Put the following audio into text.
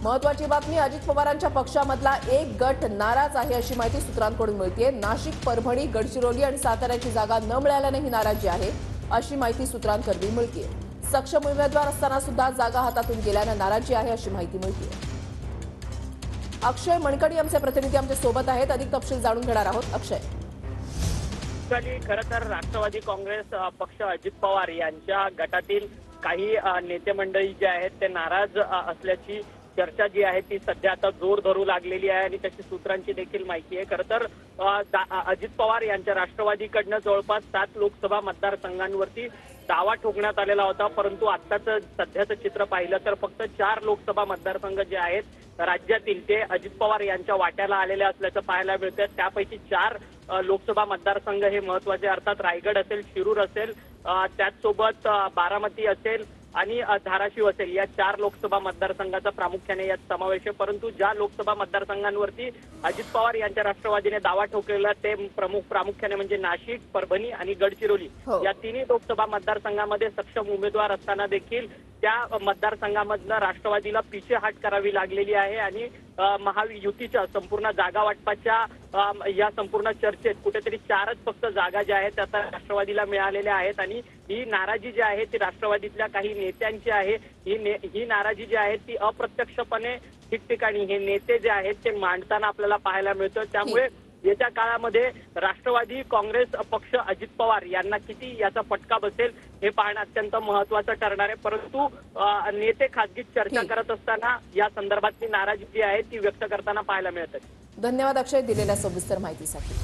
महत्वाची बातमी, अजित पवारांच्या पक्षामधला एक गट नाराज आहे अशी माहिती सूत्रांकडून मिळते। नाशिक, परभणी, गडचिरोली आणि साताऱ्याची जागा न मिळाल्याने ही नाराजी आहे अशी माहिती सूत्रांकडून मिळते। सक्षम उमेदवार असताना सुद्धा जागा हातातून गेल्याने नाराजी आहे अशी माहिती मिळते। अक्षय मणकडी आमचे प्रतिनिधी आमच्या सोबत आहेत, अधिक तपशील जाणून घेणार आहोत। अक्षय, खरं तर राष्ट्रवादी काँग्रेस पक्ष अजित पवार यांच्या गटातील काही नेते मंडळी जे आहेत ते नाराज असल्याची चर्चा जी आहे ती सध्या आता जोर धरू लागलेली आहे आणि त्याची सूत्रांची देखील माहिती आहे। खरं तर अजित पवार यांच्या राष्ट्रवादीकडनं जवळपास 7 लोकसभा मतदारसंघांवरती दावा ठोकण्यात आलेला होता, परंतु आत्ताचं सध्याचं चित्र पाहिलं तर फक्त 4 लोकसभा मतदारसंघ जे आहेत राज्यातील ते अजित पवार यांच्या वाट्याला आलेले असल्याचं पाहायला मिळतंय। त्यापैकी 4 लोकसभा मतदारसंघ हे महत्वाचे, अर्थात रायगड असेल, शिरूर असेल, त्याचसोबत बारामती असेल आणि धाराशिव असेल, या 4 लोकसभा मतदारसंघाचा प्रामुख्याने यात समावेश आहे। परंतु ज्या लोकसभा मतदारसंघांवरती अजित पवार यांच्या राष्ट्रवादीने दावा ठोकलेला ते प्रामुख्याने म्हणजे नाशिक, परभणी आणि गडचिरोली या तिन्ही लोकसभा मतदारसंघामध्ये सक्षम उमेदवार असताना देखील त्या मतदारसंघामधनं राष्ट्रवादीला पिछेहाट करावी लागलेली आहे आणि महायुतीच्या संपूर्ण जागा वाटपाच्या या संपूर्ण चर्चेत कुठेतरी 4च फक्त जागा ज्या आहेत आता राष्ट्रवादीला मिळालेल्या आहेत आणि ही नाराजी जी आहे ती राष्ट्रवादीतल्या काही नेत्यांची आहे। ही नाराजी जी आहे ती अप्रत्यक्षपणे ठिकठिकाणी हे नेते जे आहेत ते मांडताना आपल्याला पाहायला मिळतं। त्यामुळे येत्या काळामध्ये राष्ट्रवादी काँग्रेस पक्ष अजित पवार यांना किती याचा फटका बसेल हे पाहणं अत्यंत महत्वाचं ठरणार आहे। परंतु नेते खासगीत चर्चा करत असताना या संदर्भातली नाराजी जी आहे ती व्यक्त करताना पाहायला मिळत आहे। धन्यवाद अक्षय, दिलेल्या सविस्तर माहितीसाठी।